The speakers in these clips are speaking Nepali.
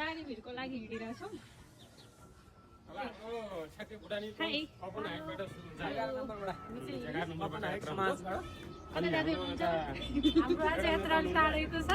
बारी भिरको लागि हिँडिरहेको छौँ। हाम्रो आज यात्रा अलिक टाढेको छ।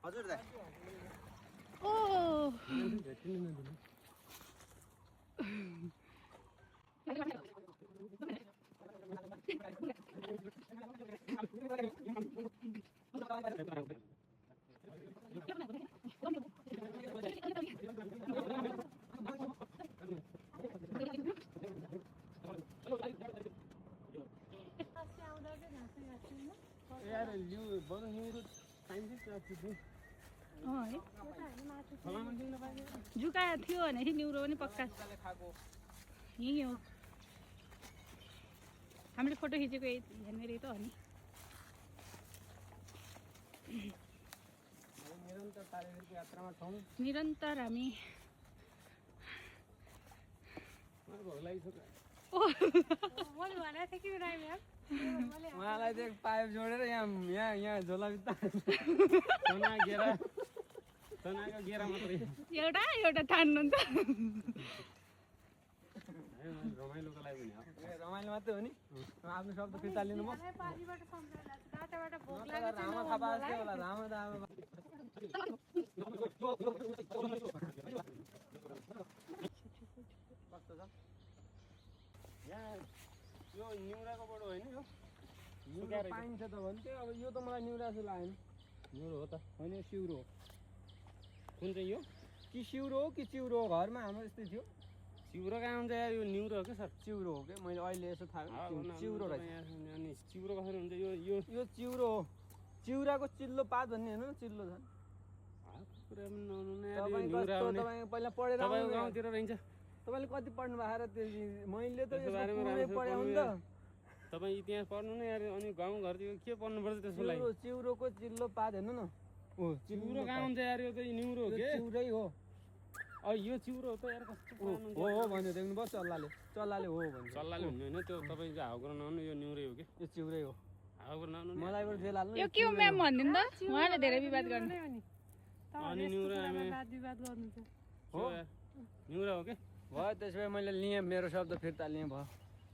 हजुर दाइ जुका थियो भने न्युरो पनि पक्का यही हो। हामीले फोटो खिचेको यहाँनिर त हो नि। निरन्तर हामी उहाँलाई चाहिँ पाइप जोडेर यहाँ झोला भित्र एउटा तान्नु नि त। रमाइलोको लागि पनि रमाइलो मात्रै हो नि। आफ्नो शब्द फिर्ता लिनु भयो। यो निउराको बडो होइन यो पाइन्छ त भन्थ्यो। अब यो त मलाई निउरा जस्तो लागेन। निउरो हो त होइन सिउरो हो। कुन चाहिँ यो कि सिउरो हो कि चिउरो हो? घरमा हाम्रो यस्तै थियो चिउरो कहाँ हुन्छ यार यो निउरो हो क्या सर चिउरो हो क्या मैले अहिले यसो थाहा चिउरो रहेछ अनि चिउरो कसरी हुन्छ यो यो यो चिउरो हो चिउराको चिल्लो पात भन्ने होइन चिल्लो छ कुरा पनि नहुनु न यार, यो तपाईँ निउरो कस्तो आउने। तपाईँ पहिला पढेर तपाईँको आउनु गाउँतिर रहन्छ तपाईँले कति पढ्नु भएको र त्यो मैले त त्यसको यसको बारेमा पुरै राम्रोसँग पढे हो नि पढ्नु त तपाईँ इतिहास पढ्नु न यार अनि गाउँघरतिर के पढ्नुपर्छ त्यसको लागि चिउरोको चिल्लो पात हेर्नु न हो चिउरो कहाँ हुन्छ यार यो त निउरो हो यो के चिउरै हो यो चिउरो हो त यार कस्तो हो पुरानो हो भन्यो देख्नुभयो चल्लाले हो भन्छ सल्लाहले हुने होइन त्यो तपाईँको हाउकुरो नहुनु यो निउरै हो कि यो चिउरै हो हाउकुरो नहुनु नि। मलाई पनि जेल हाल्नु यो के हो म्याम भनिदिनु त उहाँले धेरै विवाद गर्ने अनि निउरो हामी हो निउरो हो कि भयो त्यसो भए मैले लिएँ मेरो शब्द फिर्ता लिएँ भयो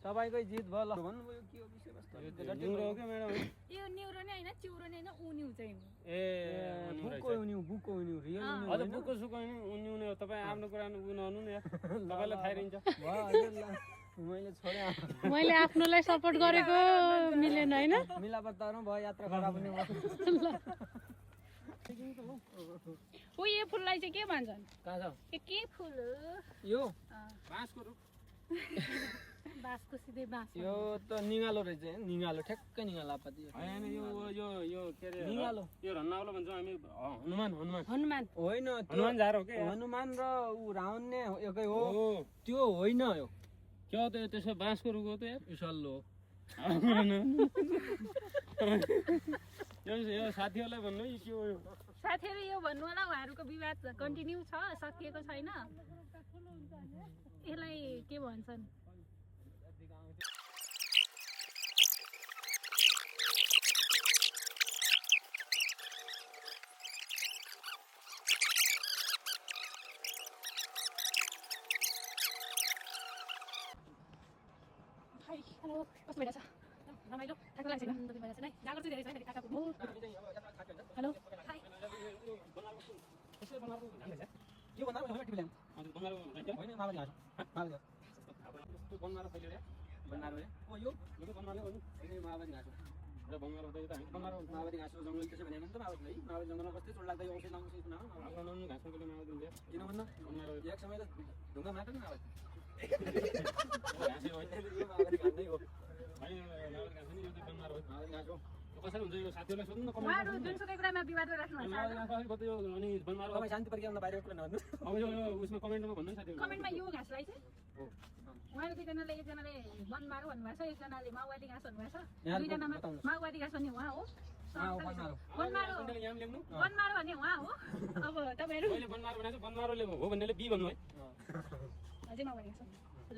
तपाईँकै जित भयो ल भन्नुभयो यो के हो विषयवस्तु निउरो हो कि म्याडम यो न्युरो नै होइन चिउरो नै होइन उन्यु चाहिँ हो ए बुकको उन्यु बुकको उन्यु रियल उन्यु हजुर बुकको सुको उन्युने हो तपाईँ आफ्नो कुरा नहुनु न यार तपाईँलाई थाहै रहन्छ भयो हजुर ल मैले छोडेँ मैले आफ्नोलाई सपोर्ट गरेको मिलेन होइन मिलापत्तामा भयो यात्रा खराब हुने भयो ओ यो फुललाई चाहिँ के भन्छन् कहाँ छ के फुल हो यो बाँसको रुख बाँसको सिधै बाँस यो त निगालो रहेछ निगालो ठ्याक्कै निगालो आपत्ति होइन यो यो यो के अरे निगालो यो रन्नाउलो भन्छौँ हामी हनुमान हनुमान हनुमान होइन हनुमान झार हो के हनुमान र ऊ रावण नै एकै हो हो त्यो होइन यो के हो त त्यसो बाँसको रुख हो त यार यो सल्लो यो साथीहरूलाई भन्नु यो के हो यो साथीहरू यो भन्नु होला उहाँहरूको विवाद कन्टिन्यू छ सकिएको छैन यसलाई के भन्छन् हेलो कस्तो भइरहेछ रमाइलो थाहा लाग्छ छैन तपाईँ भइरहेछ नै जागर चाहिँ धेरै छैन काकाको हो हेलो हाई यो भन्दा पनि टिभी ल्याउँ हजुर बनाएर होइन मावली घाँस मावली घाँस बनाएर फैल्यो रे बनाएर हो यो यो बनाएर भन्नु होइन मावली घाँस हो र बनाएर हुँदै त हामी बनाएर मावली घाँस हो जङ्गल त्यसो भनेको नि त मावली है मावली जङ्गलमा कस्तै चोट लाग्दा औषध लाउँछ सुना आफ्नो नाम घाँसको बेला माउ दिन्छ किन भन्नु बनाएर एक समय त ढुङ्गा मात्र नि मावली घाँसै हो यो मावली घाँस नै हो होइन माउ घाँस नि यो चाहिँ बनाएर हो मावली घाँस हो यो कसरी हुन्छ यो साथीहरूलाई सोध्नु न उहाँहरू जुनसुकै कुरामा विवाद गरिराख्नु भएको माउ घाँस कसरी कति यो अनि बनाएर तपाईँ शान्ति प्रक्रियामा बाहिरको कुरा नभन्नु अब यो उसमा कमेन्टमा भन्नु साथीहरू कमेन्टमा यो घाँसलाई चाहिँ उहाँहरू दुईजनाले एकजनाले बनमारो भन्नुभएको छ एकजनाले माओवादी घाँस भन्नुभएको छ दुईजनामा माओवादी घाँस भन्ने उहाँ हो बनमारो यहाँ ल्याउनु बनमारो भन्ने उहाँ हो अब तपाईँहरू मैले बनमारो भनेको छु बनमारोले हो भन्नेले बी भन्नु है अझै माओवादी घाँस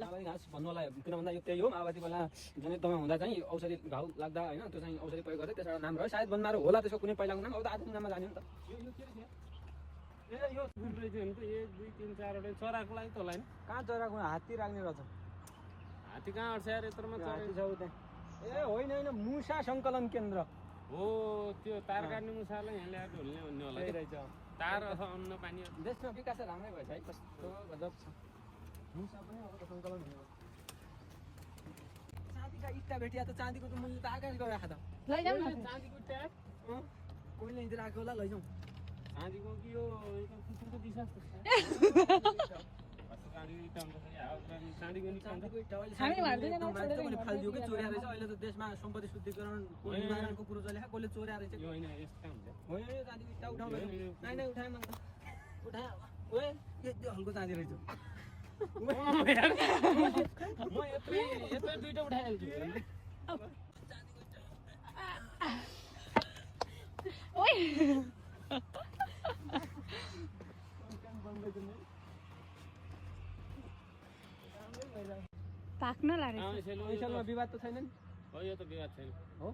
माओवादी घाँस भन्नु होला किन भन्दा यो त्यही हो माओवादी बेला जुन एकदमै हुँदा चाहिँ औषधि घाउ लाग्दा होइन त्यो चाहिँ औषधि प्रयोग गर्दै त्यसबाट नाम रह्यो सायद बनमारो होला त्यसको कुनै पहिलाको नाम अब त आधुनिक नाममा जाने हो नि त यो के रहेछ ए यो फुल रहेछ भने त 1 2 3 4 वटा चराको लागि त होला हैन कहाँ चराको हात्ती राख्ने रहेछ हात्ती कहाँ अट्छ यार यत्रोमा हात्ती छ उता ए होइन होइन मुसा सङ्कलन केन्द्र हो त्यो तार काट्ने मुसालाई यहाँ ल्याएर हुल्ने भन्ने होला त्यही रहेछ तार अथवा अन्न पानी देशमा विकास राम्रै भएछ है कस्तो गजब छ मुसा पनि अब त सङ्कलन हुने हो चाँदीका इट्टा भेटिया त चाँदीको त मूल्य त आकाश गयो आँखा त लैजाउँ न चाँदीको ट्याग कोहीले हिँडेर आएको होला लैजाउँ चाँदीको कि यो कुकुरको दिशा चाँदीको इट्टा हुन्छ चाँदीको इट्टा हुन्छ चाँदीको इट्टा अहिले हामी भारतीय एकदम जनता मान्छे पनि फालिदियो कि चोर्या रहेछ अहिले त देशमा सम्पत्ति शुद्धिकरण निवारणको कुरो चलेको कसले चोर्या रहेछ यो होइन यस्तो हुन्छ होइन यो चाँदीको इट्टा उठाउँ नाइ नाइ उठाएँ मैले त उठाएँ ओए यो हल्को चाँदी रहेछ म यत्रो दुईटा उठाइहाल्छु ओइ पाक्न लाग्यो पैसामा विवाद त छैन नि हो यो त विवाद छैन हो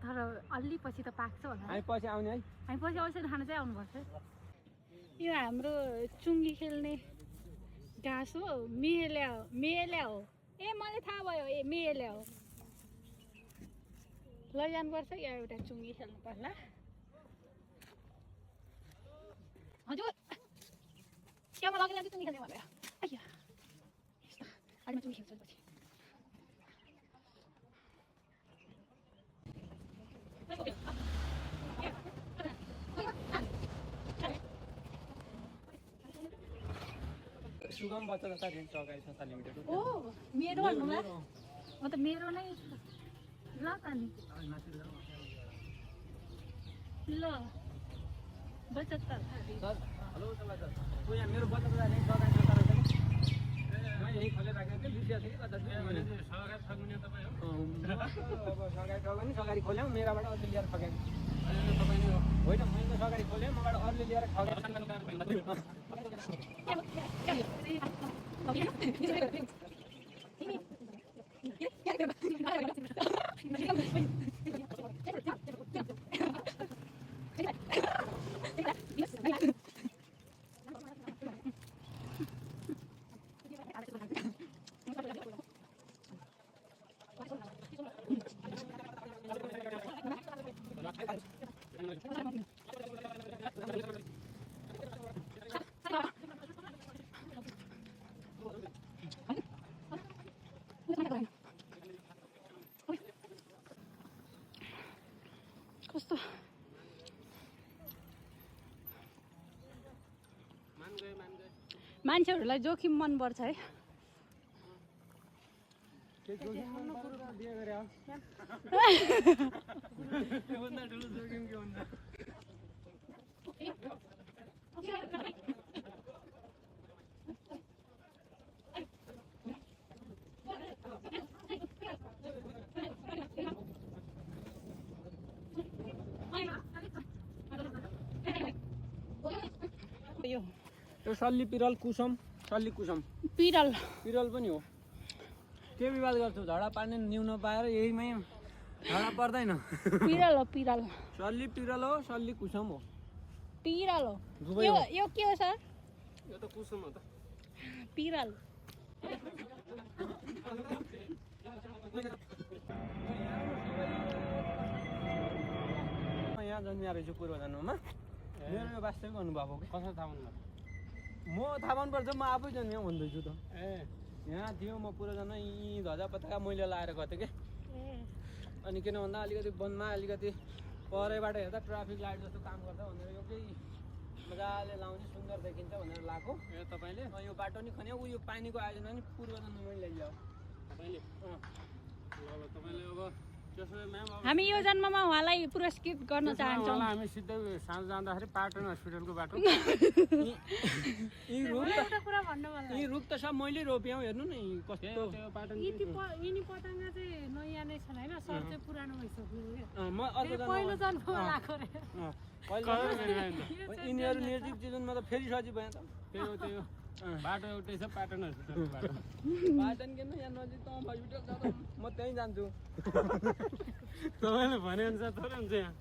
तर अलि पछि त पाक्छ होला हामी पछि आउने है हामी पछि औषधि खान चाहिँ आउनुपर्छ यो हाम्रो चुङ्गी खेल्ने घाँस हो मेहेल्या हो ए मलाई थाहा भयो ए मेहेल्या हो लैजानुपर्छ या एउटा चुङ्गी खेल्नु पर्ला हजुर त्यहाँमा लगेर चाहिँ चुङ्गी खेल्ने भनेर आइया अहिले म चुङ्गी खेल्छु पछि सुगम बच्चा जस्ता रेन्ज सहकारी संस्था लिमिटेड ओ मेरो भन्नुमा म त मेरो नै ल त नि ल बचत सर हेलो तपाईँ सर को यहाँ मेरो बच्चा जस्ता रेन्ज सहकारी संस्था रहेछ नि मैले यहीँ खोलेर राखेको थिएँ बिर्सिया थिएँ कि कता सहकारी ठग्ने तपाईँ हो अब सहकारी ठग्यो नि सहकारी खोल्यौँ मेराबाट अरूले लिएर ठग्यो तपाईँ नै हो होइन मैले त सहकारी खोलेँ मबाट अरूले लिएर ठग्यो कस्तो मान्छेहरूलाई जोखिम मनपर्छ है बिहे गरे हो त्योभन्दा ठुलो जोखिम के हुन्छ यो त्यो सल्ली पिरल कुसम सल्ली कुसम पिरल पिरल पनि हो के विवाद गर्छौ झडा पार्ने न्यून पाएर यहीमै झडा पर्दैन पिरल हो पिरल सल्ली पिरल हो सल्ली कुसम हो पिरल हो दुवै यो हो। यो के हो सर यो त कुसुम हो त पिरल म यहाँ जन्मिया रहेछु पूर्व जन्ममा मेरो यो वास्तविक अनुभव हो कि कसरी थाहा पाउनु म थाहा पाउनुपर्छ म आफै जन्मिया भन्दैछु त ए यहाँ थियो म पूर्व जन्म यी ध्वजा पताका मैले लाएर गथेँ कि अनि किन भन्दा अलिकति वनमा अलिकति परैबाट हेर्दा ट्राफिक लाइट जस्तो काम गर्छ भनेर यो केही मजाले लाउने सुन्दर देखिन्छ भनेर लगाएको ए तपाईँले यो बाटो नि खन्यो यो पानीको आयोजना नि पूर्व जन्म मैले ल्याइयो तपाईँले ल तपाईँले अब त्यसो भए म्याम अब हामी यो जन्ममा उहाँलाई पुरस्कृत गर्न चाहन्छौँ उहाँलाई हामी सिधै साँझ जाँदाखेरि पाटन हस्पिटलको बाटो यी रुख त एउटा कुरा भन्नु मन यी रुख त सब मैले रोपेँ हौ हेर्नु न यी कस्तो त्यो पाटन यिनी पतङ्ग चाहिँ नयाँ नै छन् होइन सर चाहिँ पुरानो भइसक्यो म अर्को पहिलो जन्म जन्ममा लगाएको रे यिनीहरू निर्जीव जीवनमा त फेरि सजिलो भयो त त्यही हो बाटो एउटै छ पाटन हस्पिटलको बाटो बाटन किन यहाँ नजिक त हस्पिटल जाँदा म त्यहीँ जान्छु तपाईँले भनेअनुसार थोरै हुन्छ यहाँ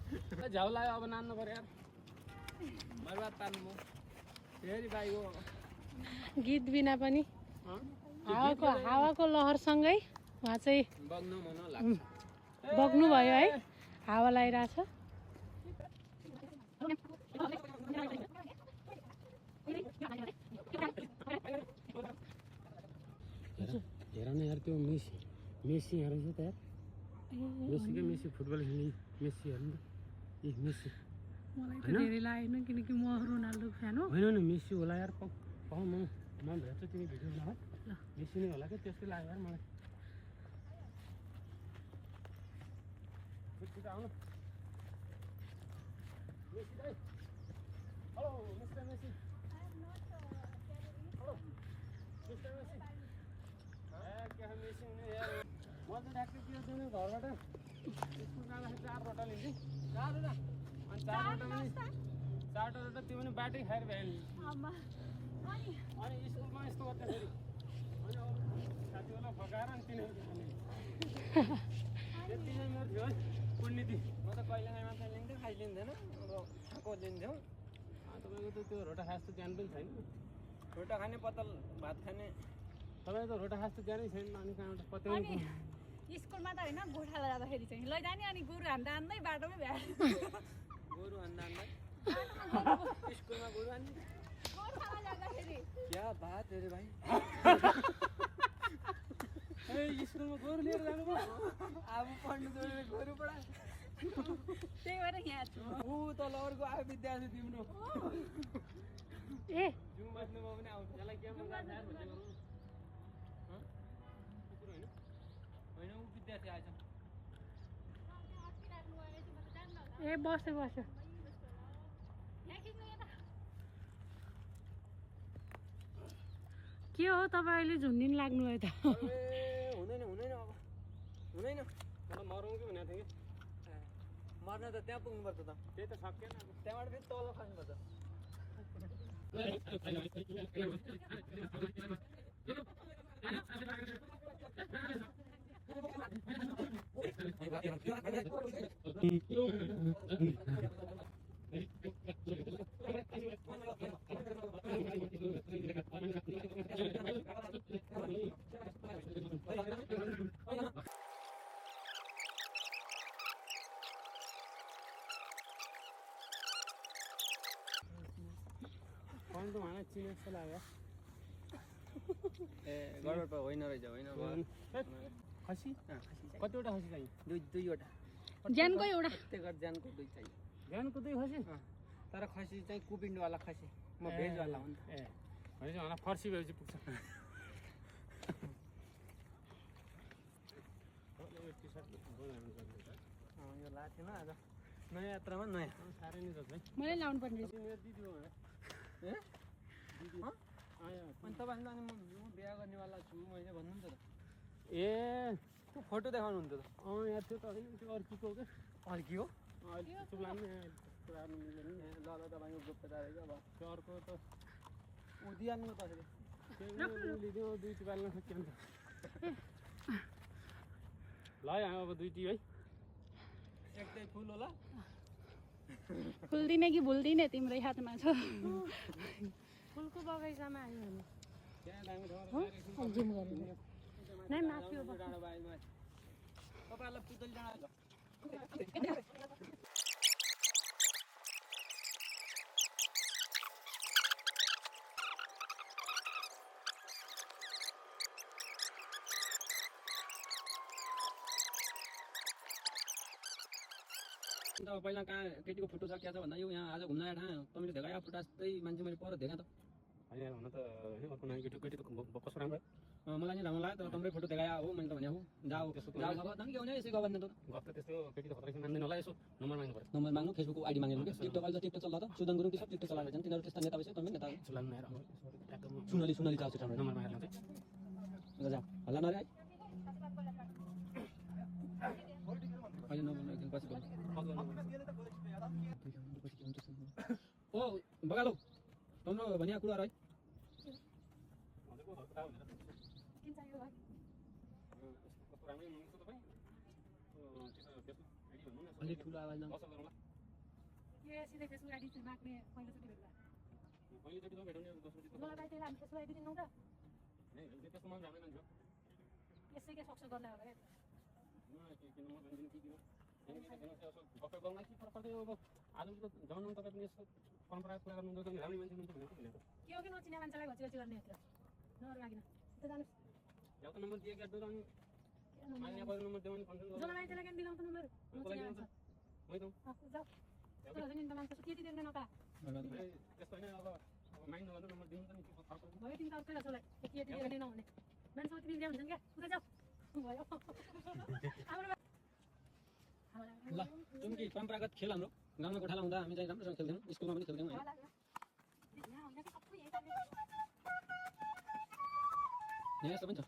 झ्याउ लाग्यो अब नान्नु पर्यो यार बर्बाद पार्नु म फेरि बाइको गीत बिना पनि हावाको लहरसँगै उहाँ चाहिँ बग्नु मन लाग्छ बग्नु भयो है हावा लगाइरहेछ हेर न यार त्यो मेसी यहाँ रहेछ त यार मेसी फुटबल खेल्ने मेसी हेर्नु त ए मेसी मलाई त धेरै लागेन किनकि म रोनाल्डो फ्यान हो होइन होइन मेसी होला यार पाउ म भेट्छु तिमी भिडियो बनाऊ ल मेसी नै होला क्या त्यस्तै लाग्यो यार मलाई छिटो आउनु मेसी दाइ hello mister Messi hello mister Messi क्या मेसी हुने यार म त ट्याक्कै त्यो दिन घरबाट स्कुल जाँदाखेरि 4 रोटा लिन्छु 4 रोटा अनि 4 रोटा पनि 4 रोटा त्यो पनि बाटै खाएर भ्याइहाल्ने अनि स्कुलमा यस्तो गर्दाखेरि अनि अरू साथीहरूलाई फकाएर अनि तिनीहरू खाने त्यति नै मेरो थियो है पुण्यति म त कहिलेकाहीँ मात्रै लिन्थेँ खाइलिन्थेन अब खाएको लिन्थ्यौँ तपाईँको त त्यो रोटा खास त ज्ञान पनि छैन रोटा खाने पतल भात खाने तपाईँको त रोटा खास त ज्ञानै छैन अनि कहाँबाट पत्याउनु स्कुलमा त होइन गोठाला जाँदाखेरि चाहिँ लैजाने अनि गुरु हान्दा हान्दै बाटोमै भ्याए गोरु हान्दा स्कुलमा गोरु हान्ने गोठाला जाँदाखेरि क्या बात अरे भाइ ए स्कुलमा गोरु लिएर जानुभयो अब पढ्नु छोडेर गोरु पढा त्यही भएर यहाँ छु ऊ तल अर्को आयो विद्यार्थी तिम्रो ए जाउँ बस्नुभयो भने आउँछ यसलाई के मन लाग्छ यार भन्ने गरौँ कुकुर होइन होइन ऊ विद्यार्थी आएछ ए बस्यो बस्यो के हो तपाईँ अहिले झुन्डिन लाग्नुभयो त हुँदैन हुँदैन अब हुँदैन मलाई मरौँ कि भनेको थिएँ कि मर्न त त्यहाँ पुग्नुपर्छ त त्यही त सकेन अब त्यहाँबाट फेरि तल खस्नुपर्छ कौन त मलाई चिने जस्तो लाग्यो ए गडबड होइन रहेछ होइन खसी कतिवटा खसी चाहियो दुईवटा ज्यानको एउटा त्यही गरेर ज्यानको दुई चाहियो बिहानको 2 खसी तर खसी चाहिँ कुपिन्डवाला खसी म भेजवाला हो नि ए भनेपछि मलाई फर्सी भएपछि पुग्छ यो लाएको थिएन आज नयाँ यात्रामा नयाँ साह्रै नै जस्तो मैले लाउनु पर्ने रहेछ मेरो दिदी हो भने ए अनि तपाईँले अनि म बिहा गर्नेवाला छु मैले भन्नु नि त ए त्यो फोटो देखाउनु हुन्छ त यहाँ थियो त होइन त्यो अर्कीको क्या अर्की हो अहिले चुप लाग्ने कुराहरू मिल्दैन नि ल ल तपाईँको गोप्यता रहेछ अब त्यो अर्को त ऊ दिइहाल्नु त लिदियो 2 टी पाल्न सकिन्छ ल अब 2 टी है एक फुल होला फुल्दिने कि भुल्दिने तिम्रै हातमा छ फुलको बगैँचामा आयो भने त्यहाँ दामी ठाउँमा जिम गर्नु नै माथि हो डाँडा बारीमा तपाईँहरूलाई पुतली डाँडा अन्त पहिला कहाँ केटीको फोटो छ क्या छ भन्दा यो यहाँ आज घुम्न आएर तपाईँले देखायो फोटो जस्तै मान्छे मैले पर देखाएँ त होइन हुन त अर्को नानी केटी त कस्तो राम्रो मलाई नि राम्रो लाग्यो तर तपाईँले फोटो देखायो हो मैले त भने हो जाऊ जाऊ अब त के भने यसै गभर्ने त गफ त त्यस्तो केटी त खतरा मान्दैन होला यसो नम्बर माग्नु पर्छ नम्बर माग्नु फेसबुकको आइडी माग्नु क्या टिकटक अहिले त टिकटक चल्दा त सुदन गुरुङ कि सब टिकटक चलाएर छन् तिनीहरू त्यस्ता नेता भएपछि तपाईँ नेता सुलाउनु आएर सुनली सुनली चाल्छु राम्रो नम्बर मागेर लान्छ जा हल्ला नरे अहिले नम्बर एकदिन पछि बोल्नु ओ बगालो तम्रो भनिया कुरा है अलिक ठुलो आवाजमा यो सिधै फेसबुक आइडी चाहिँ माग्ने पहिलोचोटि भेट्दा पहिलोचोटि भेटाउने मलाई बाहिर हामी फेसबुक आइडी दिनु त त्यस्तो मन जाँदैन नि यसै के सक्छ गर्ला हो आज त जमानामा तपाईँ पनि यस्तो परम्परा कुरा गर्नुहुन्छ भने राम्रो मान्छे हुनुहुन्छ भनेर के हो कि नचिने मान्छेलाई घची घची गर्ने यत्र नहरू लागिन यता जानुहोस् एउटा नम्बर दिएको क्या अनि मान्ने पर्ने नम्बर दियो भने फङ्सन जसलाई मान्छेलाई केही दिलाउँछ नम्बर नचिने मान्छे मै त जाऊ तर नि त मान्छे त्यति देख्दैन त त्यस्तो होइन अब माइन्ड गर्नु नम्बर दिनु त नि फर्क भयो तिमी त अर्कै जसलाई त्यति देख्दैन नहुने मान्छे तिमी ल्याउँछ क्या उता जाऊ भयो ल जुन कि परम्परागत खेल हाम्रो गाउँमा गोठाला हुँदा हामी चाहिँ राम्रोसँग खेल्थ्यौँ स्कुलमा पनि खेल्थ्यौँ होइन यहाँ यस्तो पनि छ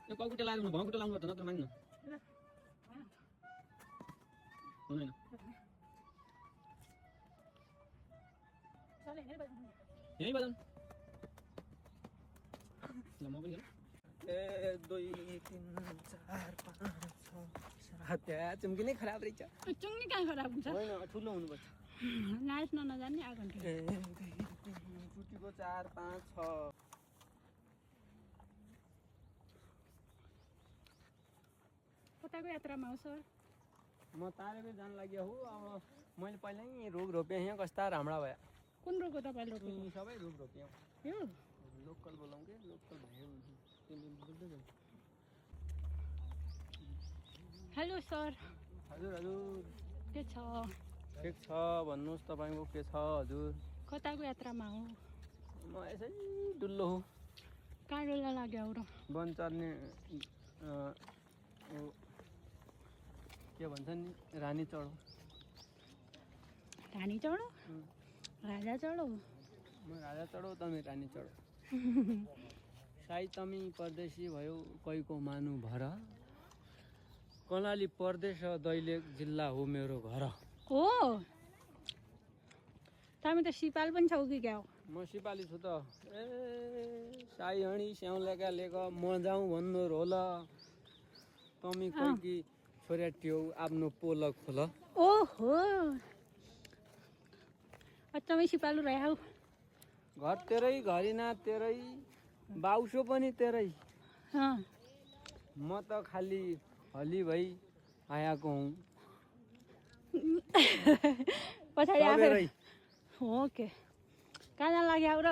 यो कौकुटे लगाएर भौकुटे लाउनु पर्छ नत्र माग्नु हुँदैन यहीँ बजाउनु ल म पनि 1 2 3 4 5 6 7 8 चुम्की नै खराब रहेछ चुङ्नी कहाँ खराब हुन्छ होइन ठुलो हुनुपर्छ नाच्न नजान्ने आगन्थ्यो 1 2 3 चुटीको 4 5 6 कताको यात्रामा हो सर म तारेको जान लाग्यो हो अब मैले पहिल्यै रुख रोपेँ यहाँ कस्ता राम्रा भयो कुन रोगको तपाईँले रोप्नु सबै रुख रोप्यौँ यो लोकल बोलाउँ के लोकल भयो हेलो सर हजुर हजुर के छ ठिक छ भन्नुहोस् तपाईँको के छ हजुर कताको यात्रामा हो? म यसै डुल्लो हो कहाँ डुल्न लाग्यो र? वन चढ्ने के भन्छ नि रानी चढो रानी चढो? राजा चढो? म राजा चढो तमी रानी चढो साई तमी परदेशी भयो कैको मानु भर कर्णाली प्रदेश दैलेख जिल्ला हो मेरो घर हो तिमी त सिपाल पनि छौ कि क्या हो? म सिपाली छु त ए साई हणी स्याउलेका लेख म जाउँ भन्नु रोल तमी कैकी छोरा ट्यौ आफ्नो पोल खोल ओहो अचम्मै सिपालु रह्यौ। घर तेरै घरिना तेरै बाउसो पनि तेरै म त खाली हली भई आएको हुँ पछाडि आफै सबेरै हो के कहाँ जान लाग्यो र?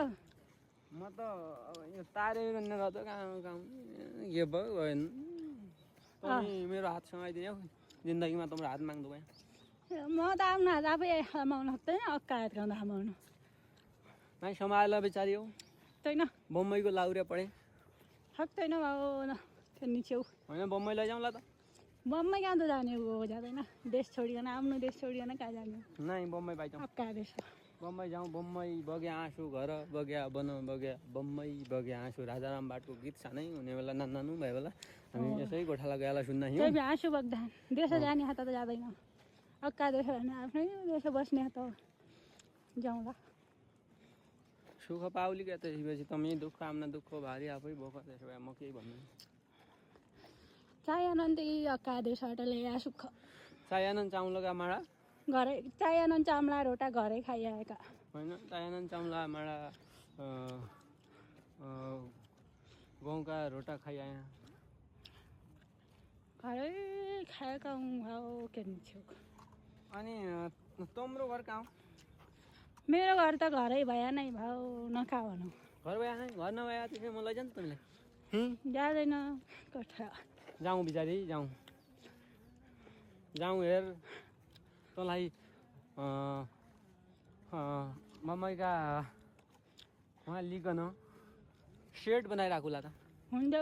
म त यो तारे गर्ने गर्दा कहाँ काम के भयो भएन तमी मेरो हात समाइदिने हौ जिन्दगीमा तिम्रो हात माग्दो भएँ म त आफ्नो हात आफै समाउनु सक्दैन अक्का हात गाउँदा समाउनु नाइ समाएला बेचारी हौ सक्दैन बम्बईको लाउरे पढेँ सक्दैन बाबु न त्यो निछेउ होइन बम्बई लैजाउँला त बम्बई कहाँ त जाने हो जाँदैन देश छोडिकन आफ्नो देश छोडिकन कहाँ जाने नाइ बम्बई पाइजाउँ अक्का देश बम्बई जाउँ बम्बई बग्या आँसु घर बग्या बन बग्या बम्बई बग्या आँसु राजाराम बाटको गीत सानै हुने बेला नानु भए बेला हामी यसै गोठाला गएला सुन्न हिँड्यौँ त्यही आँसु बग्दा देश जाने हात त जाँदैन अक्का देश भने आफ्नै देश बस्ने हात जाउँला सुख पाउली क्या त्यसपछि तमी दुःख आम्ना दुःख भारी आफै बोक त्यसो भए म केही भन्नु चायानन्द अक्का देशबाट ल्याए सुख चायानन्द चाउलका माडा घरै चायानन्द चाम्ला रोटा घरै खाइआएका होइन चायानन्द चाउला माडा गाउँका रोटा खाइआए घरै खाएका हौ के छेउ अनि तम्रो घर कहाँ हो मेरो घर त घरै भए नै भाउ नखा भनौँ घर भए नै घर नभए त्यसै म लैजाउँ नि तिमीलाई जाँदैन कठा जाउँ बिचारी जाउँ जाउँ हेर तँलाई मम्मीका उहाँ लिकन सेट बनाइराखुला त हुन्छ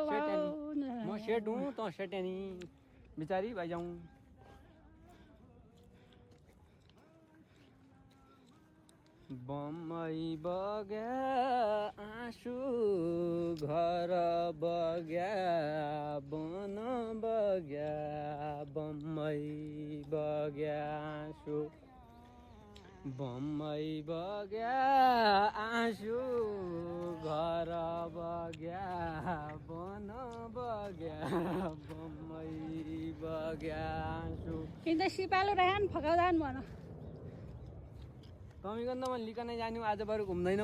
म सेट हुँ तँ सेट्यानी बिचारी भाइजाउँ बम्बई बग्या आँसु घर बग्या बन बग्या बम्बई बग्या आँसु बम्बई बग्या आँसु घर बग्या बन बग्या बम्बई बग्या आँसु किन सिपालु रहन फकाउँदैन भन तमी गन्दा म लिकनै जानु आज बरु घुम्दैन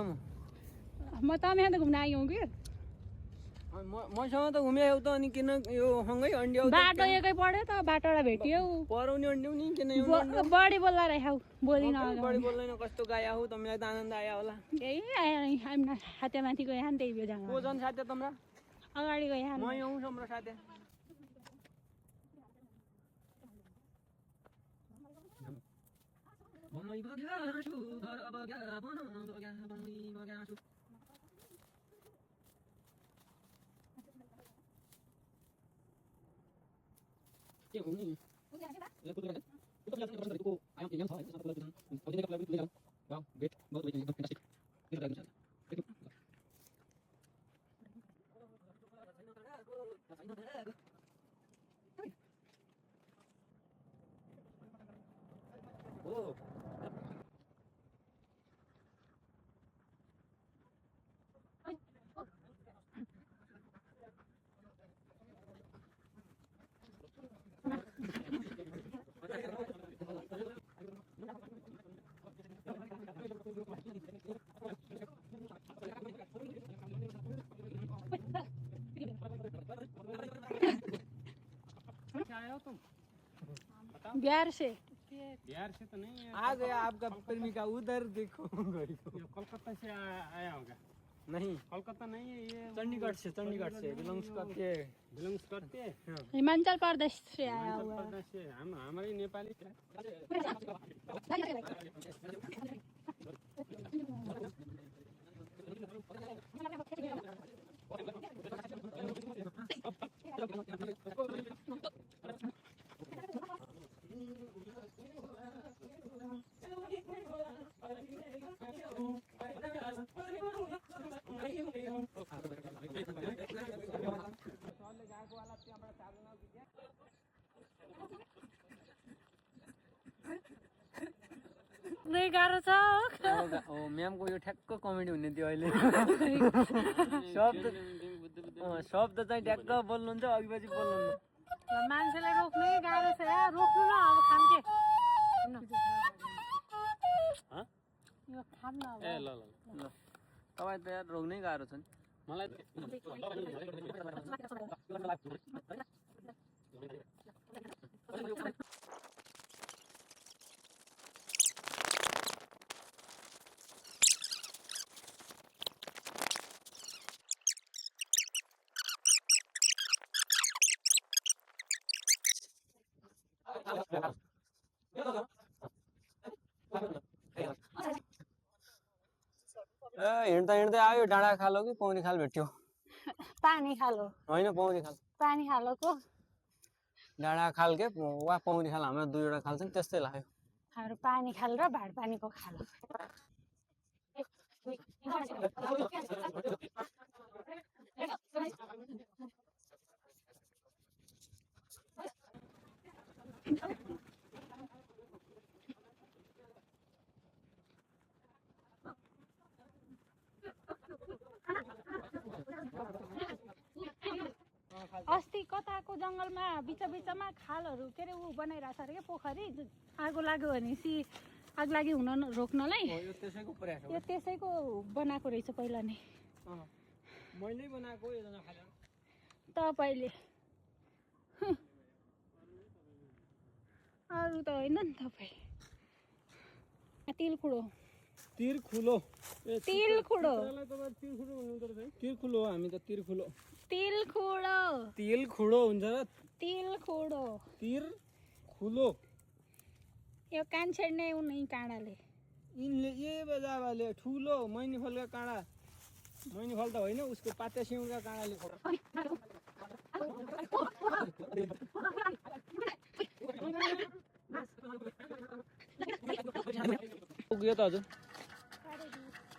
म त यहाँ त घुम्न आइँ कि मसँग त घुम्याउ त अनि किन यो सँगै अन्ड्याउ बाटो एकै पढ्यो त बाटोबाट भेटियो पराउने अन्ड्याउ नि किन यो बढी बोल्दा रहेछौ बोली बढी बोल्दैन कस्तो गाया हो तमीलाई त आनन्द आयो होला यही आयो हामी हातेमाथि गयो नि त्यही बेला को जन साथी तम्रा अगाडि गयो म यौँ सम्रो साथी बम्बई बग्या आँसु घर बग्या बन बग्या बम्बई बग्या आँसु के हो नि ले कुछ कर तो क्या करना को आई एम यंग था इस मतलब अब देखो कलर ले जाओ वाओ ग्रेट बहुत बढ़िया एकदम फैंटास्टिक ये लगा ओ आए हो तुम बिहार से बिहार से तो नहीं है आ गया आपका प्रेमिका उधर देखो गई ये कोलकाता से आया होगा नहीं, कलकत्ता नहीं है ये, चंडीगढ़ से बिलोंग्स करके। बिलोंग्स करते हैं हिमाचल प्रदेश से आया हिमाचल हुआ है। प्रदेश से। हम हमारे नेपाली नहीं गाह्रो छ म्यामको यो ठ्याक्क कमेडी हुने थियो अहिले शब्द चाहिँ ठ्याक्क बोल्नुहुन्छ अघि पछि बोल्नुहुन्छ। मान्छेलाई रोक्नै गाह्रो छ यार, रोक्नु न अब खाम के यो खाम न अब। ए ल ल ल तपाईँ त यार रोक्नै गाह्रो छ नि। मलाई हिँड्दा हिँड्दै आयो डाँडा खालो कि पौनी खाल भेट्यो? पानी खालो होइन पौनी खाल, पानी खालोको डाँडा खाल के वा पौनी खाल, हाम्रो दुईवटा खाल छ नि त्यस्तै लाग्यो। हाम्रो पानी खाल र भाड पानीको खालो। अस्ति कताको जङ्गलमा बिचमा खालहरू के अरे ऊ बनाइरहेछ अरे क्या, पोखरी आगो लाग्यो भनेपछि आग लागि हुन रोक्नलाई यो त्यसैको प्रयास हो। यो त्यसैको बनाएको रहेछ पहिला नै। मैले बनाएको योजना खाले तपाईँले अरू त होइन नि तपाईँ। तिलखुडो तिरखुलो तिलखुडो तिरखुलो हो, हामी त तिरखुलो तिलखुडो तिलखुडो हुन्छ र तिलखुडो तिरखुलो। यो कान छेड्ने उनी काँडाले यिनले ए बजाबाले ठुलो मैनीफलका काँडा, मैनीफल त होइन उसको पाते सिउँका काँडाले पुग्यो त हजुर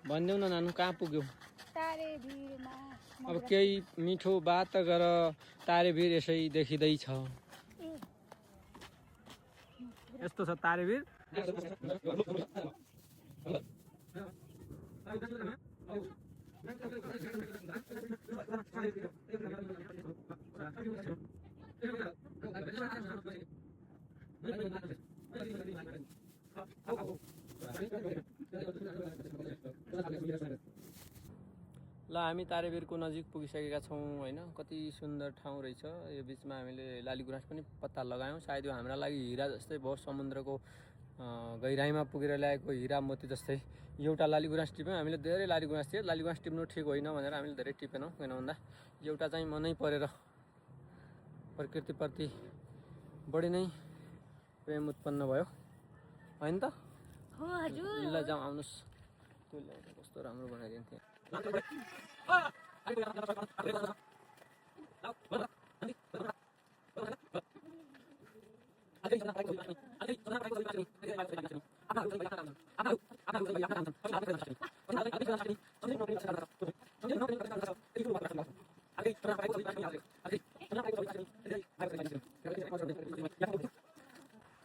भनिदेऊ न नानु कहाँ पुग्यो? तारे भिरमा अब केही मिठो बात गर, तारेभिर यसै देखिँदैछ। यस्तो छ तारेभिर। ल हामी तारेभिरको नजिक पुगिसकेका छौँ होइन। कति सुन्दर ठाउँ रहेछ। यो बिचमा हामीले लालीगुराँस पनि पत्ता लगायौँ। सायद यो हाम्रा लागि हिरा जस्तै भयो, समुद्रको गहिराइमा पुगेर ल्याएको हिरा मोती जस्तै। एउटा लालीगुराँस टिप्यौँ हामीले, धेरै लालीगुराँस थियो। लालीगुराँस टिप्नु ठिक होइन भनेर हामीले धेरै टिपेनौँ, किन भन्दा एउटा चाहिँ मनै परेर प्रकृतिप्रति बढी नै प्रेम उत्पन्न भयो होइन त? हो हजुर। ल जाउँ आउनुहोस्, त्यो ल्याएर कस्तो राम्रो बनाइदिन्थेँ।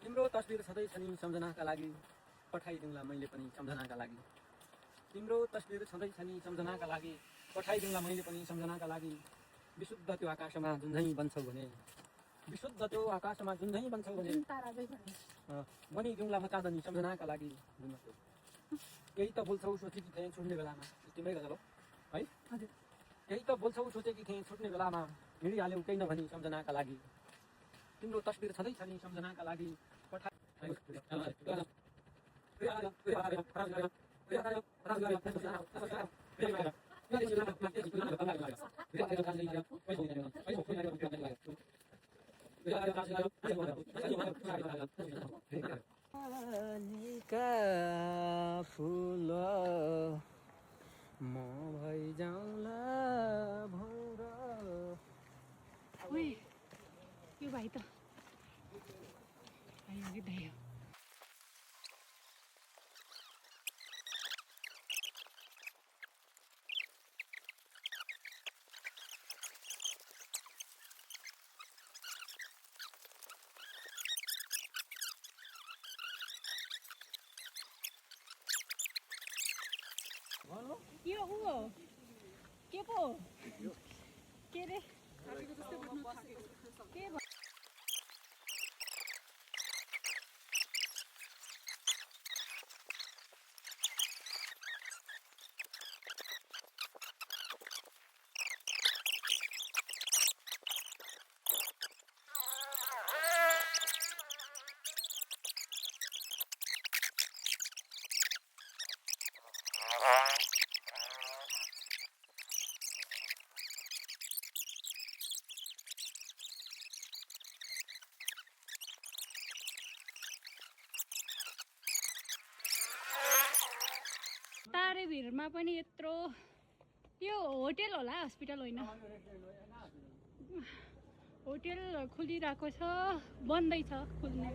तिम्रो तस्बिर सधैँ छ नि सम्झनाका लागि, पठाइदिउँला मैले पनि सम्झनाका लागि। तिम्रो तस्बिर सधैँ छ नि सम्झनाका लागि, पठाइदिउँला मैले पनि सम्झनाका लागि। विशुद्ध त्यो आकाशमा जुन बन्छौ भने, विशुद्ध त्यो आकाशमा जुन बन्छौ भने बनिदिउँला म चाँदनी सम्झनाका लागि। केही त बोल्छौ सोचेकी थिएँ छुट्ने बेलामा, तिम्रै गजल हो है। केही त बोल्छौ सोचेकी थिएँ छुट्ने बेलामा, हिँडिहाल्यौ केही नभनी सम्झनाका लागि। तिम्रो तस्बिर सधैँ छ नि सम्झनाका लागि, पानीका फुल म भइजाउँला भौरा ओए यो भाइ त आयो कि दाइ हो यो ऊ हो के पो हो के रे के भयो तारे भिरमा पनि यत्रो यो होटेल होला हस्पिटल होइन होटेल खुलिरहेको छ बन्दै छ खुल्ने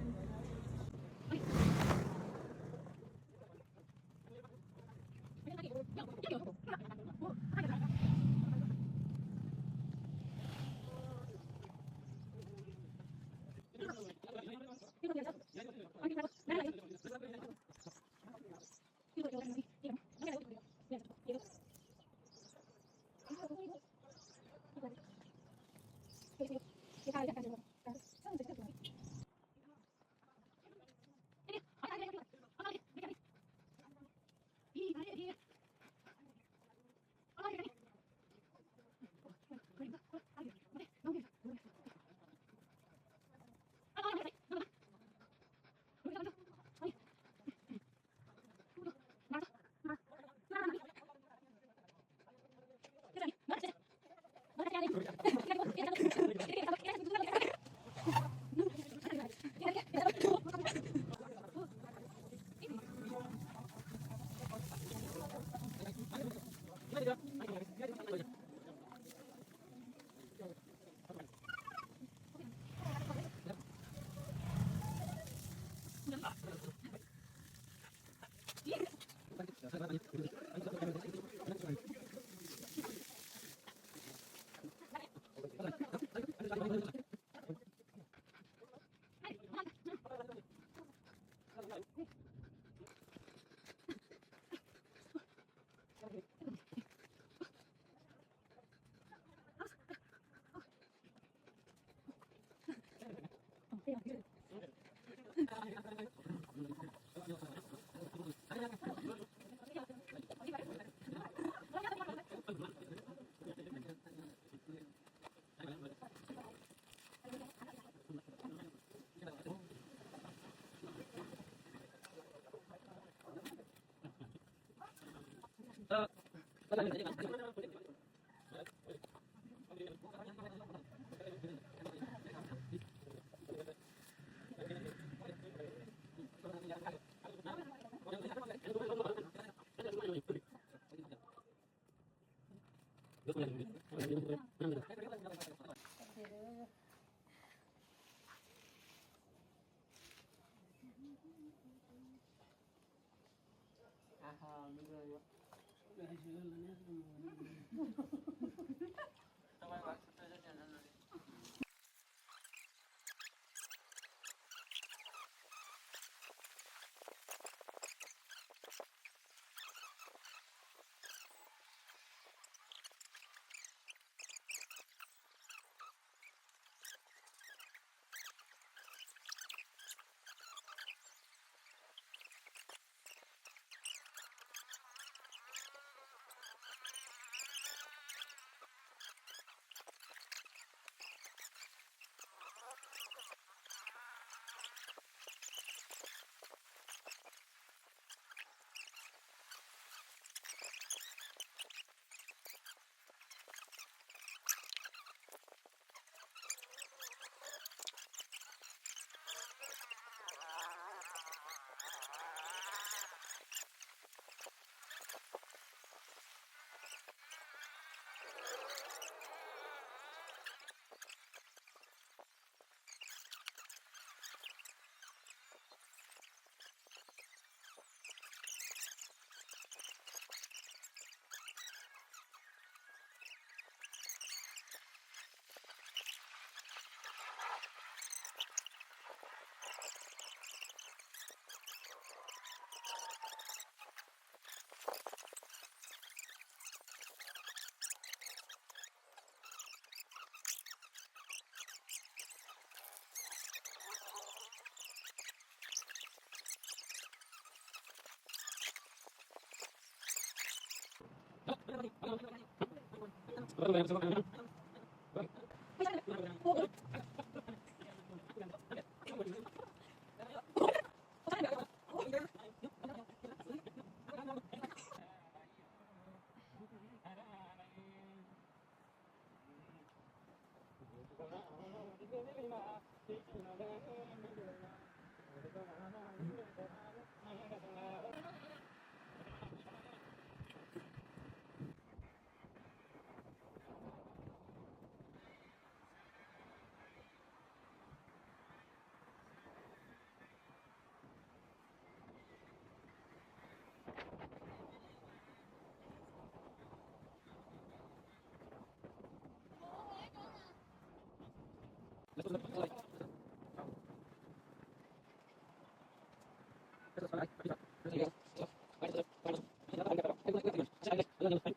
Let's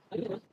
go.